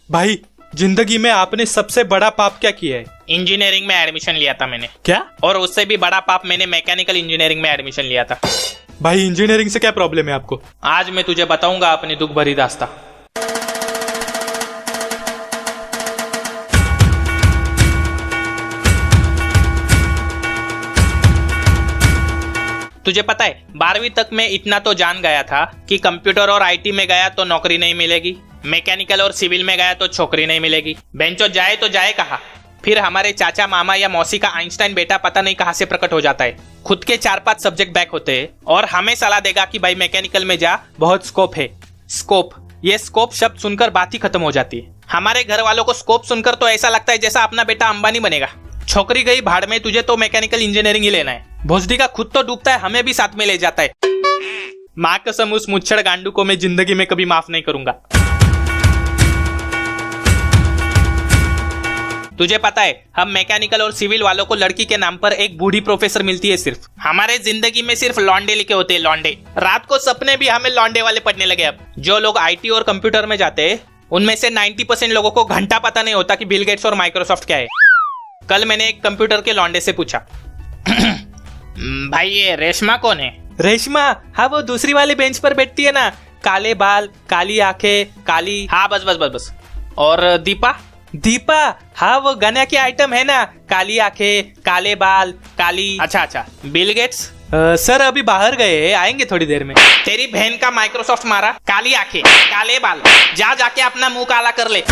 भाई जिंदगी में आपने सबसे बड़ा पाप क्या किया है? इंजीनियरिंग में एडमिशन लिया था मैंने। क्या? और उससे भी बड़ा पाप, मैंने मैकेनिकल इंजीनियरिंग में एडमिशन लिया था। भाई इंजीनियरिंग से क्या प्रॉब्लम है आपको? आज मैं तुझे बताऊंगा अपनी दुख भरी दास्तां। तुझे पता है 12वीं तक मैं इतना तो जान गया था कि कंप्यूटर और आईटी में गया तो नौकरी नहीं मिलेगी, मैकेनिकल और सिविल में गया तो छोकरी नहीं मिलेगी। बेंचो जाए तो जाए कहाँ? फिर हमारे चाचा मामा या मौसी का आइंस्टाइन बेटा पता नहीं कहाँ से प्रकट हो जाता है। खुद के 4-5 सब्जेक्ट बैक होते हैं और हमें सलाह देगा कि भाई मैकेनिकल में जा, बहुत स्कोप है। स्कोप, ये स्कोप शब्द सुनकर बात ही खत्म हो जाती है। हमारे घर वालों को स्कोप सुनकर तो ऐसा लगता है जैसा अपना बेटा अंबानी बनेगा। छोकरी गई भाड़ में, तुझे तो मैकेनिकल इंजीनियरिंग ही लेना है। भोसडी का खुद तो डूबता है, हमें भी साथ में ले जाता है। माँ कसम, उस मुच्छड़ गांडू को मैं जिंदगी में कभी माफ नहीं करूंगा। तुझे पता है हम मैकेनिकल और सिविल वालों को लड़की के नाम पर एक बूढ़ी प्रोफेसर मिलती है। सिर्फ हमारे जिंदगी में सिर्फ लौंडे लिखे होते हैं, लौंडे। रात को सपने भी हमें लौंडे वाले पढ़ने लगे। अब जो लोग आईटी और कंप्यूटर में जाते हैं उनमें से 90% लोगों को घंटा पता नहीं होता कि बिल गेट्स और माइक्रोसॉफ्ट क्या है। कल मैंने एक कंप्यूटर के लौंडे से पूछा, भाई ये रेशमा कौन है? रेशमा? हाँ, वो दूसरी वाली बेंच पर बैठती है ना, काले बाल, काली आंखें, काली। हाँ बस बस बस बस। और दीपा? दीपा, हाँ वो गाना की आइटम है ना, काली आंखें, काले बाल, काली। अच्छा अच्छा। Bill Gates? सर अभी बाहर गए, आएंगे थोड़ी देर में। तेरी बहन का माइक्रोसॉफ्ट मारा, काली आंखें, काले बाल, जा जाके अपना मुंह काला कर ले।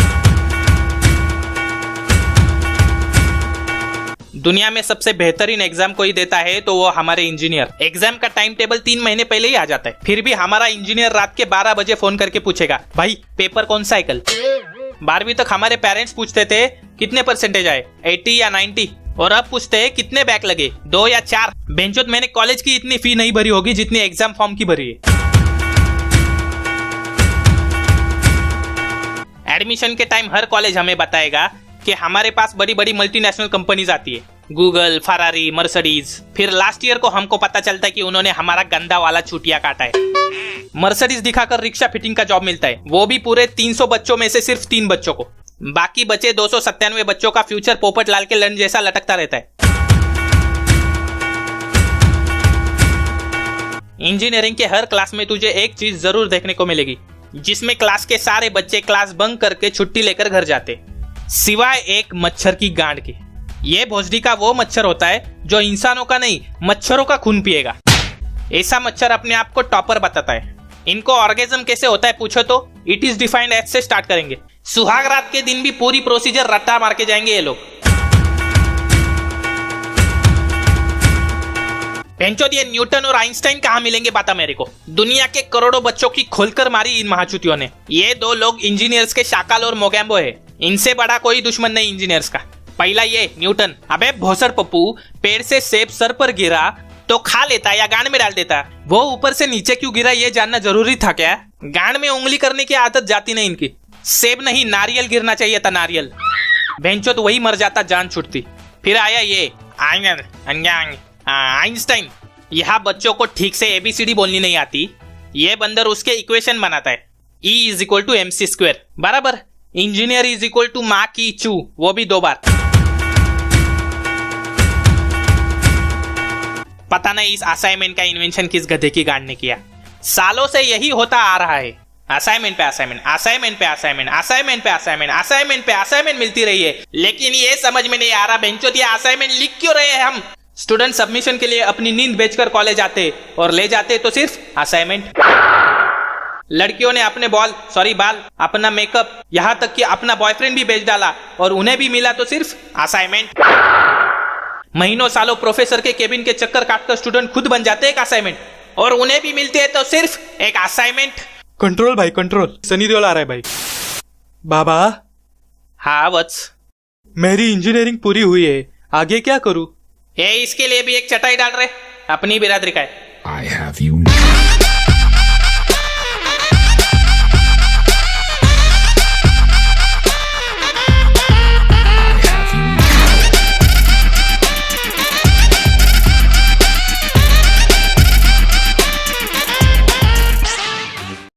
दुनिया में सबसे बेहतरीन एग्जाम कोई देता है तो वो हमारे इंजीनियर। एग्जाम का टाइम टेबल 3 महीने पहले ही आ जाता है, फिर भी हमारा इंजीनियर रात के 12 बजे फोन करके पूछेगा, भाई पेपर कौन सा है कल? 12वीं तक हमारे पेरेंट्स पूछते थे कितने परसेंटेज आए, 80 या 90, और अब पूछते हैं कितने बैक लगे, 2 या 4। बेंचोत मैंने कॉलेज की इतनी फी नहीं भरी होगी जितनी एग्जाम फॉर्म की भरी है। एडमिशन के टाइम हर कॉलेज हमें बताएगा कि हमारे पास बड़ी बड़ी मल्टीनेशनल कंपनीज आती है, गूगल, फरारी, मर्सिडीज। फिर लास्ट ईयर को हमको पता चलता है कि उन्होंने हमारा गंदा वाला चूतिया काटा है। मर्सिडीज दिखाकर रिक्शा फिटिंग का जॉब मिलता है, वो भी पूरे 300 बच्चों में से सिर्फ 3 बच्चों को। बाकी बचे 297 बच्चों का फ्यूचर पोपट लाल के लन जैसा लटकता रहता है। इंजीनियरिंग के हर क्लास में तुझे एक चीज जरूर देखने को मिलेगी, जिसमें क्लास के सारे बच्चे क्लास बंक करके छुट्टी लेकर घर जाते, सिवाय एक मच्छर की गांड के। ये भोसडी का वो मच्छर होता है जो इंसानों का नहीं, मच्छरों का खून पिएगा। ऐसा मच्छर अपने आप को टॉपर बताता है। इनको ऑर्गेज्म कैसे होता है पूछो तो इट इज डिफाइंड एज से स्टार्ट करेंगे। सुहाग रात के दिन भी पूरी प्रोसीजर रट्टा मार के जाएंगे ये लोग। बेंचोद, ये न्यूटन और आइंस्टाइन कहाँ मिलेंगे बता मेरे को? दुनिया के करोड़ों बच्चों की खोलकर मारी इन महाचुतियों ने। ये 2 लोग इंजीनियर्स के शाकाल और मोगैम्बो है, इनसे बड़ा कोई दुश्मन नहीं इंजीनियर्स का। पहला ये न्यूटन, अबे भोसड़ पप्पू, पेड़ से सेब सर पर गिरा तो खा लेता या गांड में डाल देता, वो ऊपर से नीचे क्यों गिरा ये जानना जरूरी था क्या? गांड में उंगली करने की आदत जाती नहीं इनकी। सेब नहीं नारियल गिरना चाहिए था, नारियल। बेंचो तो वही मर जाता, जान छूटती। फिर आया ये आइंस्टाइन। यहाँ बच्चों को ठीक से ABCD बोलनी नहीं आती, ये बंदर उसके इक्वेशन बनाता है, E = mc²। बराबर। इंजीनियर = माँ की चू, वो भी 2 बार। पता नहीं इस असाइनमेंट का इन्वेंशन किस गधे की गांड ने किया। सालों से यही होता आ रहा है, असाइनमेंट पे असाइनमेंट, असाइनमेंट पे असाइनमेंट, असाइनमेंट पे असाइनमेंट, असाइनमेंट पे असाइनमेंट मिलती रही है। लेकिन ये समझ में नहीं आ रहा बेंचोद, ये असाइनमेंट लिख क्यों रहे हैं हम? स्टूडेंट सबमिशन के लिए अपनी नींद बेचकर कॉलेज आते और ले जाते तो सिर्फ असाइनमेंट। लड़कियों ने अपने बाल, अपना मेकअप, यहाँ तक कि अपना बॉयफ्रेंड भी बेच डाला और उन्हें भी मिला तो सिर्फ असाइनमेंट। महीनों सालों प्रोफेसर के केबिन के चक्कर काटकर स्टूडेंट खुद बन जाते एक असाइनमेंट, और उन्हें भी मिलते हैं तो सिर्फ एक असाइनमेंट। कंट्रोल भाई कंट्रोल, सनी देओल आ रहा है भाई। बाबा। हाँ वत्स। मेरी इंजीनियरिंग पूरी हुई है, आगे क्या करूं? ये इसके लिए भी एक चटाई डाल रहे, अपनी बिरादरी का है। I have you now.